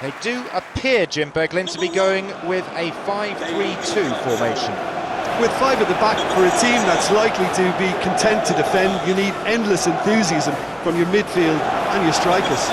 They do appear, Jim Beglin, to be going with a 5-3-2 formation. With five at the back, for a team that's likely to be content to defend, you need endless enthusiasm from your midfield and your strikers.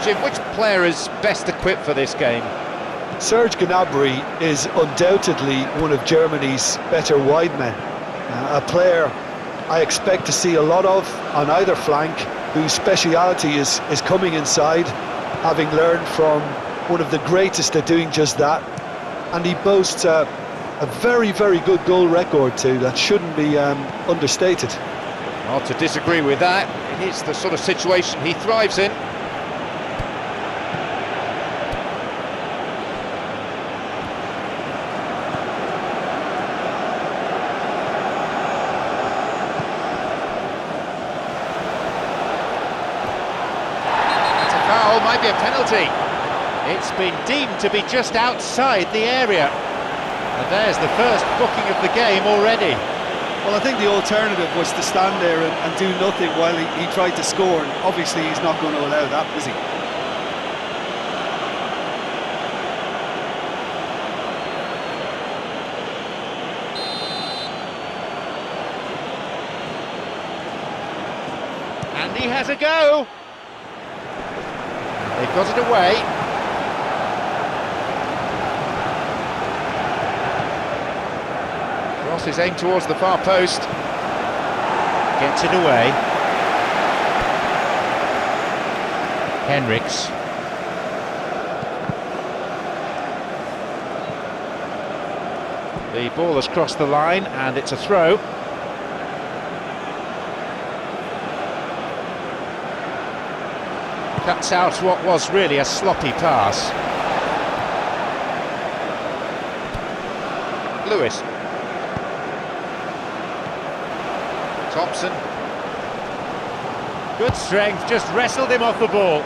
Jim, which player is best equipped for this game? Serge Gnabry is undoubtedly one of Germany's better wide men. A player I expect to see a lot of on either flank, whose speciality is coming inside, having learned from one of the greatest at doing just that. And he boasts a very, very good goal record too, that shouldn't be understated. Not to disagree with that. It is the sort of situation he thrives in. Might be a penalty. It's been deemed to be just outside the area. And there's the first booking of the game already. Well, I think the alternative was to stand there and do nothing while he tried to score, and obviously he's not going to allow that, is he? And he has a go. They've got it away. Cross is aimed towards the far post. Gets it away. Henriks. The ball has crossed the line and it's a throw. Cuts out what was really a sloppy pass. Lewis. Thompson. Good strength, just wrestled him off the ball.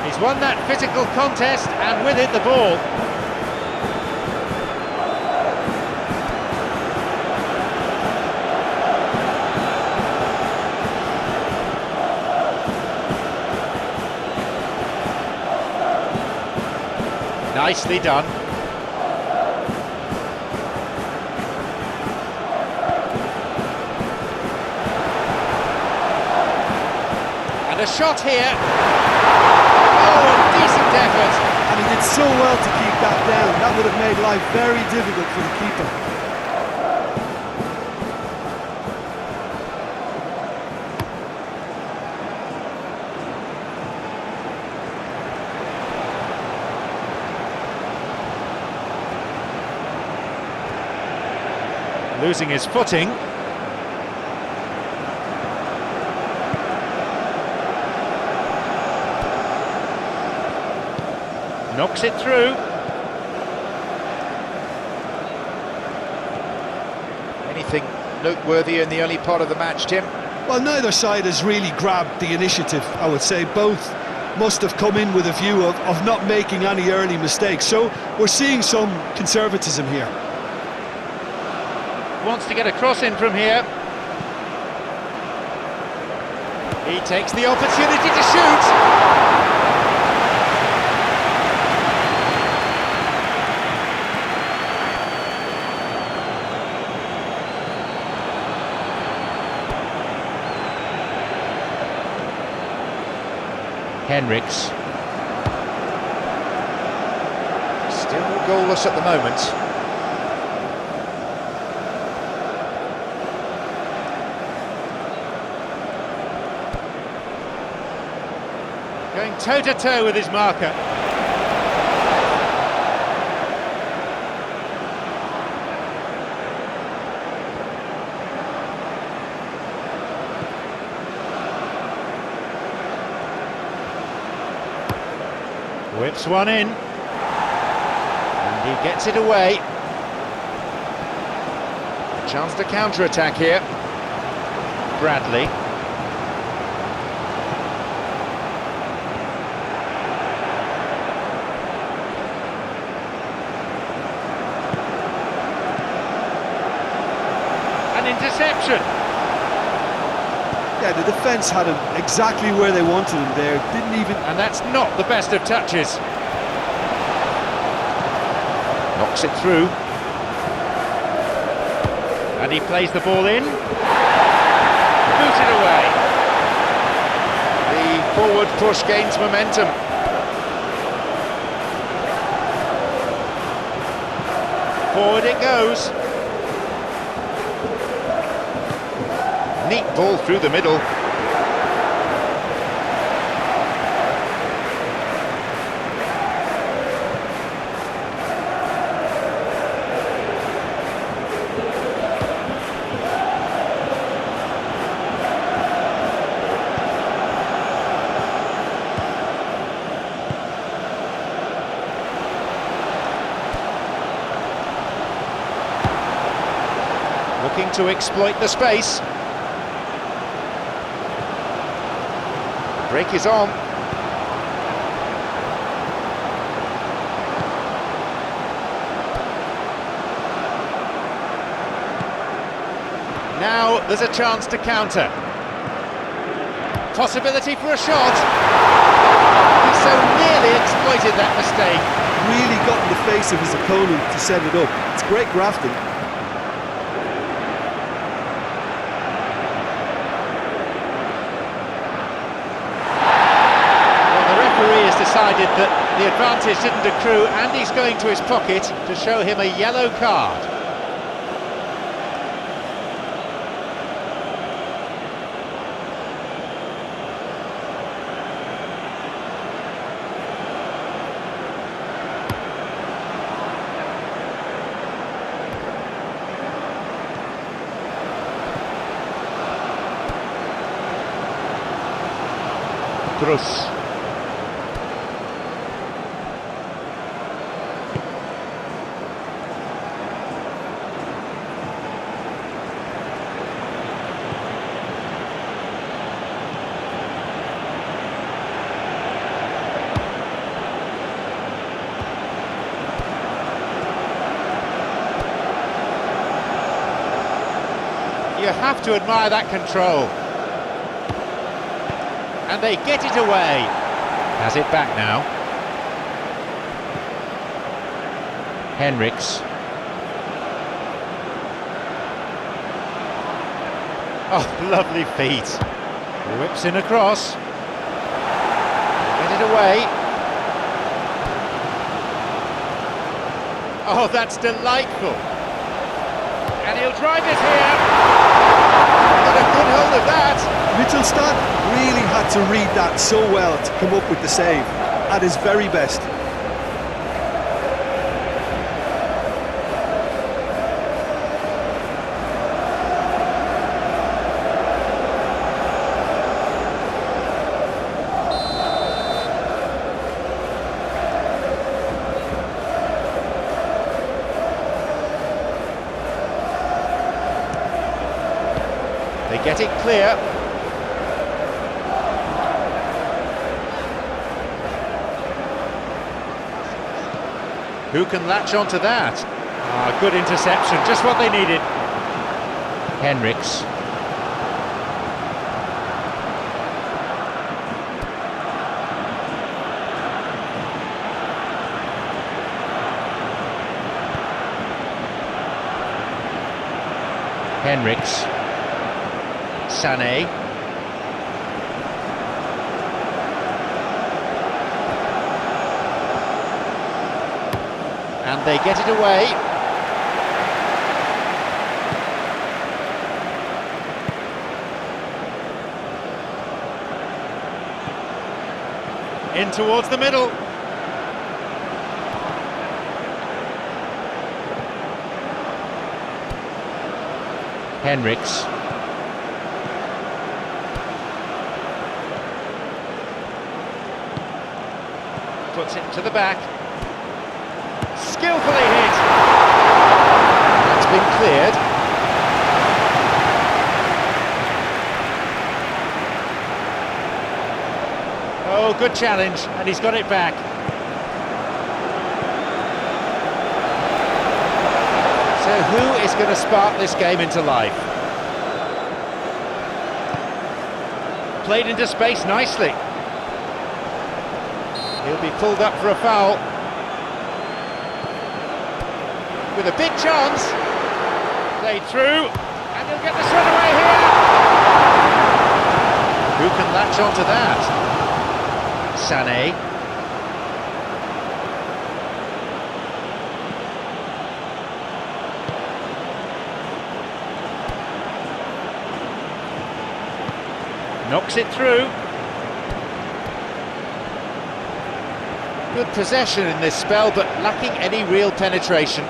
He's won that physical contest and with it the ball. Nicely done. And a shot here. Oh, a decent effort. And he did so well to keep that down. That would have made life very difficult for the keeper. Losing his footing. Knocks it through. Anything noteworthy in the early part of the match, Tim? Well, neither side has really grabbed the initiative, I would say. Both must have come in with a view of not making any early mistakes. So we're seeing some conservatism here. Wants to get a cross in from here. He takes the opportunity to shoot. Henriks. Still goalless at the moment. Going toe-to-toe with his marker. Whips one in. And he gets it away. A chance to counter-attack here. Bradley. An interception. Yeah, the defence had him exactly where they wanted him there. Didn't even... And that's not the best of touches. Knocks it through. And he plays the ball in. Booted away. The forward push gains momentum. Forward it goes. Neat ball through the middle. Looking to exploit the space. Break is on. Now there's a chance to counter. Possibility for a shot. He so nearly exploited that mistake. Really got in the face of his opponent to set it up. It's great grafting. Decided that the advantage didn't accrue, and he's going to his pocket to show him a yellow card. Bruce. You have to admire that control. And they get it away. Has it back now. Henriks. Oh, lovely feet. Whips in across. Get it away. Oh, that's delightful. And he'll drive it here. Got a good hold of that. Mittelstadt really had to read that so well to come up with the save at his very best. They get it clear. Who can latch onto that? Ah, good interception, just what they needed. Henriks. Henriks. Sané. And they get it away. In towards the middle. Henriks. Puts it to the back. Skillfully hit. That's been cleared. Oh, good challenge, and he's got it back. So who is going to spark this game into life? Played into space nicely. He'll be pulled up for a foul. With a big chance. Played through, and he'll get this one away here. Who can latch onto that? Sané. Knocks it through. Good possession in this spell, but lacking any real penetration.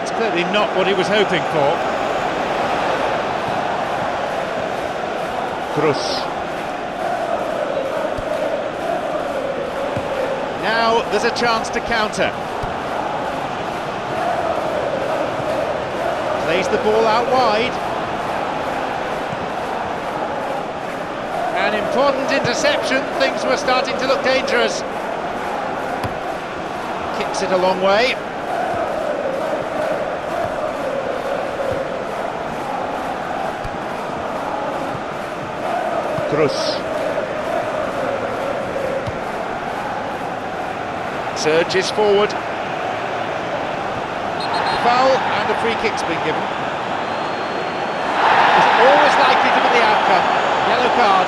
It's clearly not what he was hoping for. Cruz. Now there's a chance to counter. Plays the ball out wide. An important interception. Things were starting to look dangerous. Kicks it a long way. Cruz. Surges forward. Foul and a free kick's been given. It's always likely to be the outcome. Yellow card.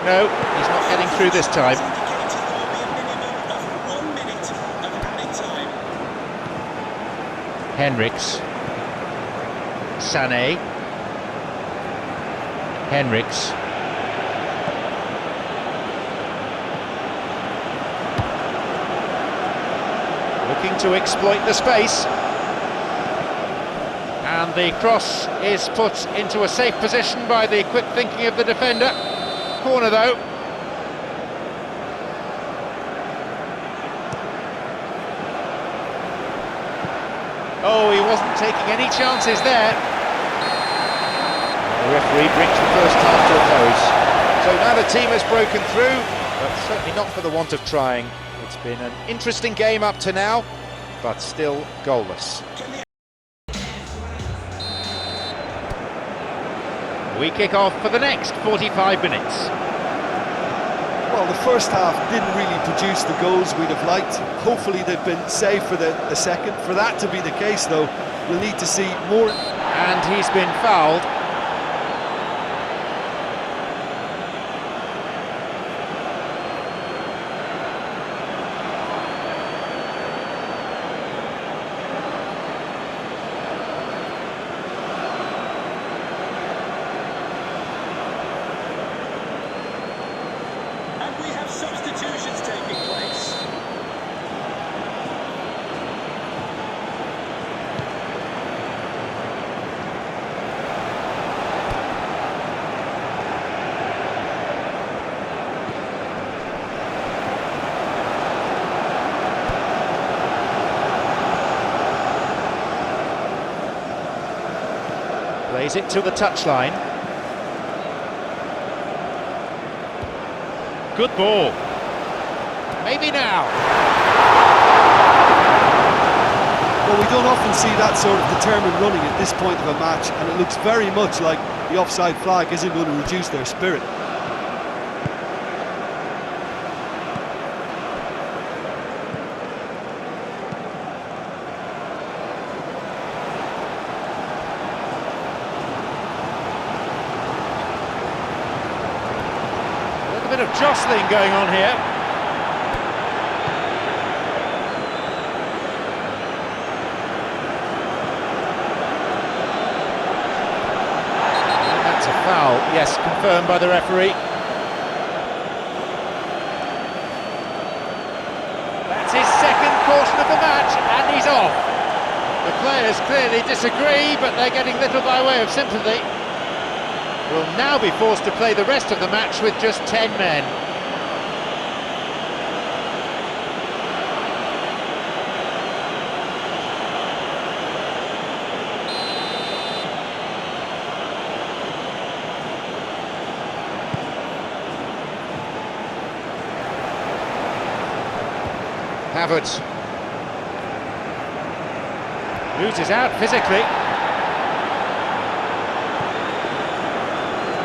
No, he's not getting through this time. Henriks. Sané. Henriks. Looking to exploit the space. And the cross is put into a safe position by the quick thinking of the defender. Corner though. Oh, he wasn't taking any chances there. The referee brings the first half to a close. So now the team has broken through, but certainly not for the want of trying. It's been an interesting game up to now, but still goalless. We kick off for the next 45 minutes. Well, the first half didn't really produce the goals we'd have liked. Hopefully they've been saved for the second. For that to be the case, though, we'll need to see more. And he's been fouled. Substitutions taking place. Plays it to the touchline. Good ball. Maybe now. Well, we don't often see that sort of determined running at this point of a match, and it looks very much like the offside flag isn't going to reduce their spirit. A little bit of jostling going on here. That's a foul, yes, confirmed by the referee. That's his second caution of the match, and he's off. The players clearly disagree, but they're getting little by way of sympathy. Will now be forced to play the rest of the match with just 10 men. Havertz loses out physically.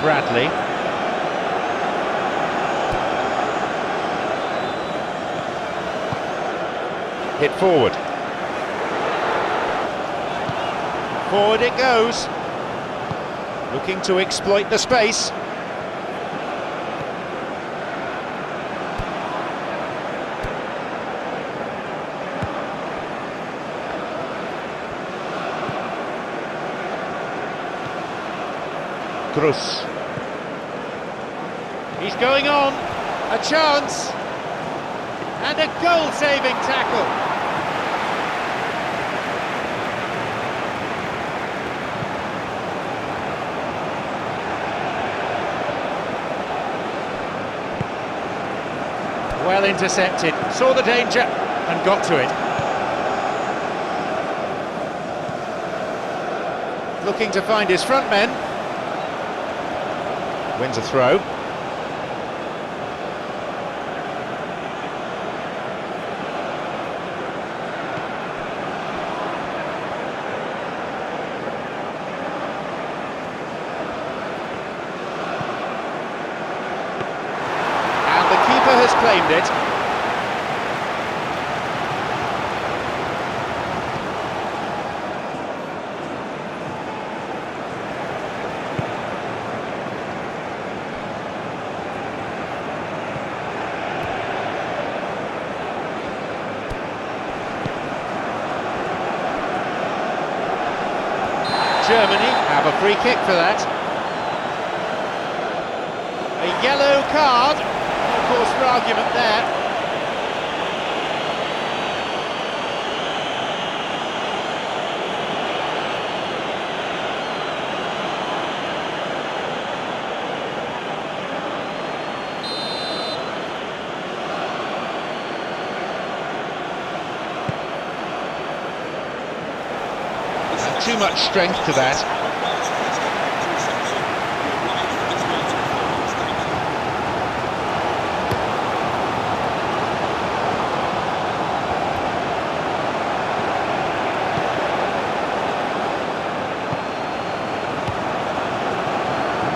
Bradley. Hit forward. Forward it goes. Looking to exploit the space. Cruz. He's going on, a chance, and a goal-saving tackle. Well intercepted, saw the danger and got to it. Looking to find his front men. Wins a throw. And the keeper has claimed it. Germany have a free kick for that. A yellow card, of course, for argument there. Too much strength to that.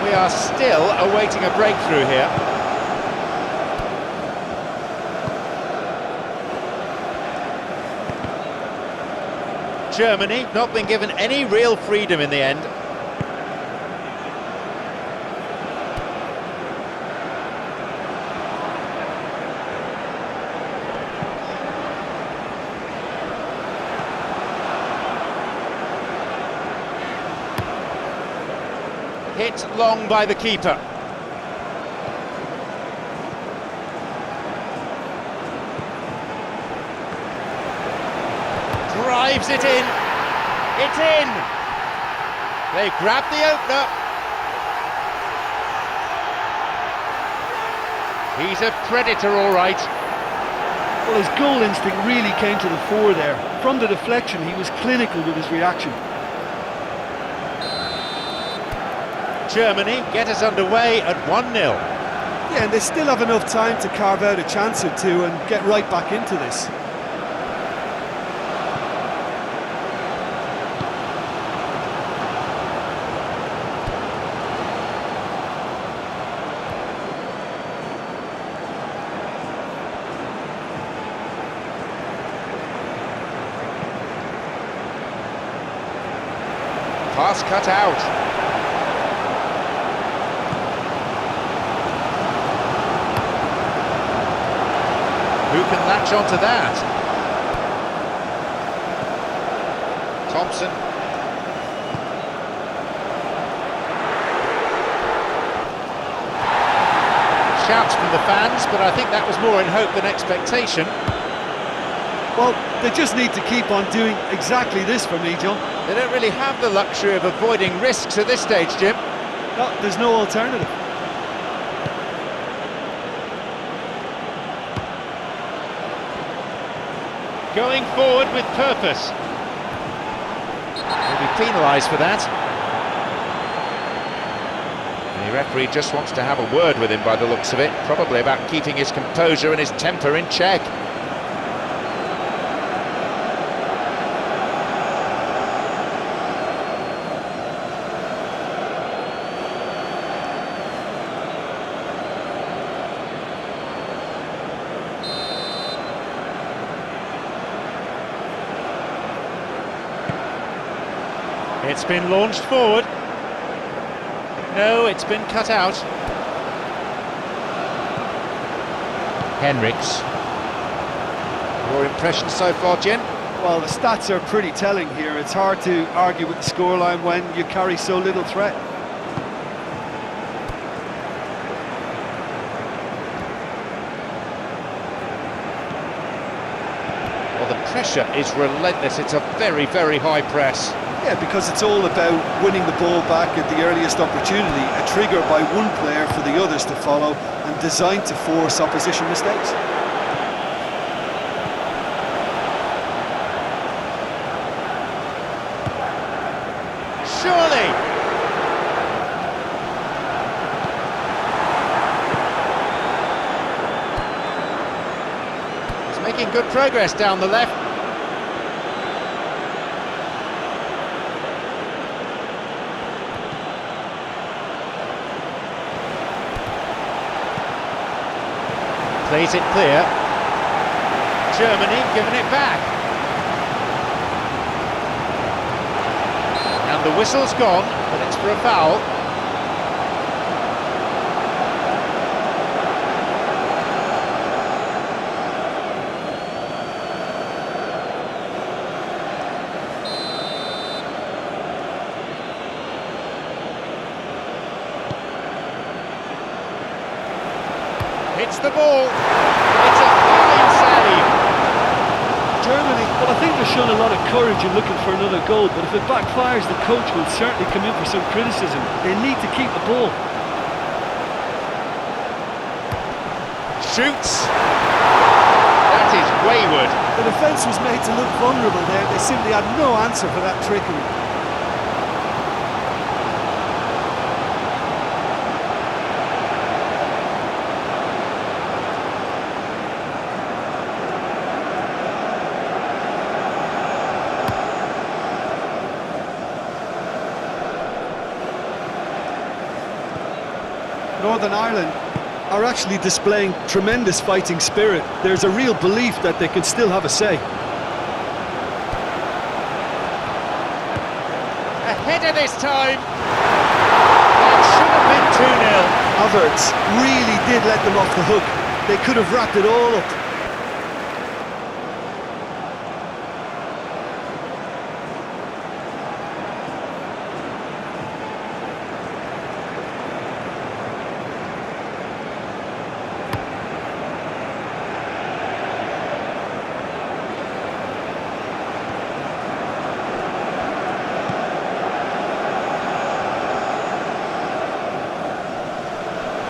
We are still awaiting a breakthrough here. Germany not been given any real freedom in the end. Hit long by the keeper. Drives it in. It's in. They grab the opener. He's a predator, all right. Well, his goal instinct really came to the fore there. From the deflection, he was clinical with his reaction. Germany get us underway at 1-0. Yeah, and they still have enough time to carve out a chance or two and get right back into this. Pass cut out. Who can latch onto that? Thompson. shouts from the fans, but I think that was more in hope than expectation. Well, they just need to keep on doing exactly this for me, John. They don't really have the luxury of avoiding risks at this stage, Jim. No, there's no alternative. Going forward with purpose. He'll be penalised for that. The referee just wants to have a word with him by the looks of it, probably about keeping his composure and his temper in check. It's been launched forward. No, it's been cut out. Henriks. Your impression so far, Jim? Well, the stats are pretty telling here. It's hard to argue with the scoreline when you carry so little threat. Well, the pressure is relentless. It's a very, very high press. Yeah, because it's all about winning the ball back at the earliest opportunity, a trigger by one player for the others to follow, and designed to force opposition mistakes. Surely! He's making good progress down the left. Plays it clear. Germany giving it back. And the whistle's gone, but it's for a foul. Hits the ball. It's a fine save. Germany, well, I think they've shown a lot of courage in looking for another goal, but if it backfires, the coach will certainly come in for some criticism. They need to keep the ball. Shoots. That is wayward. The defence was made to look vulnerable there. They simply had no answer for that trickery. Northern Ireland are actually displaying tremendous fighting spirit. There's a real belief that they can still have a say. A header this time. That should have been 2-0. Havertz really did let them off the hook. They could have wrapped it all up.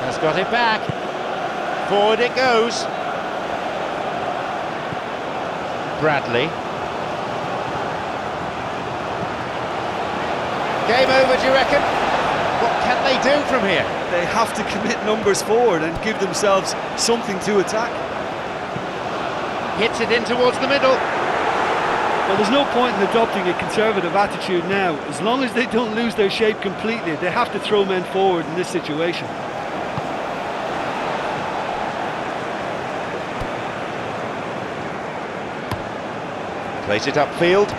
Has got it back. Forward it goes. Bradley. Game over, do you reckon? What can they do from here? They have to commit numbers forward and give themselves something to attack. Hits it in towards the middle. Well, there's no point in adopting a conservative attitude now. As long as they don't lose their shape completely, they have to throw men forward in this situation. Plays it upfield.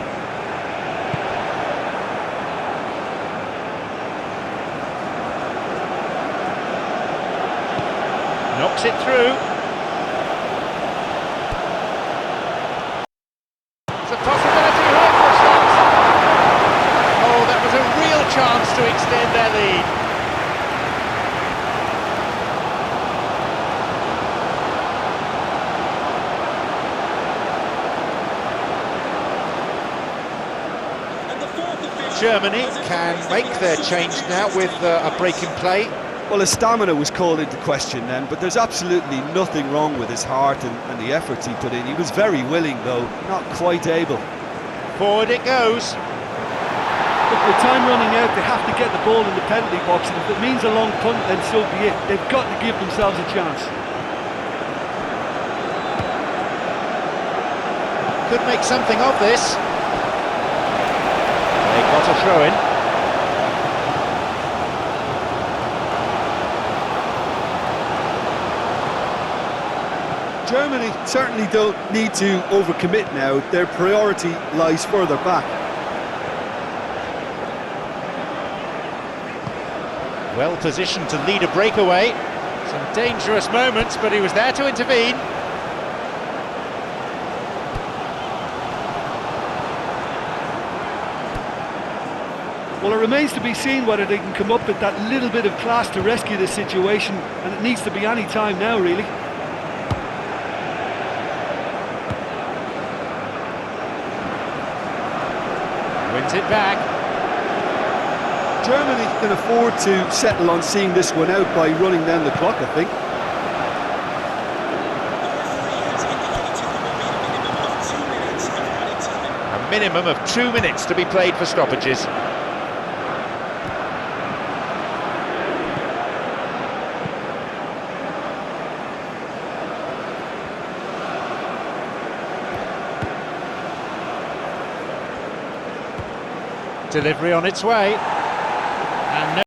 Knocks it through. It's a possibility here for a shot. Oh, that was a real chance to extend their lead. Germany can make their change now with a break in play. Well, his stamina was called into question then, but there's absolutely nothing wrong with his heart and the efforts he put in. He was very willing, though, not quite able. Forward it goes. Look, with time running out, they have to get the ball in the penalty box, and if it means a long punt, then so be it. They've got to give themselves a chance. Could make something of this. They got a throw in. Germany certainly don't need to overcommit now. Their priority lies further back. Well positioned to lead a breakaway. Some dangerous moments, but he was there to intervene. Well, it remains to be seen whether they can come up with that little bit of class to rescue the situation, and it needs to be any time now, really. Wins it back. Germany can afford to settle on seeing this one out by running down the clock, I think. A minimum of 2 minutes to be played for stoppages. Delivery on its way. And no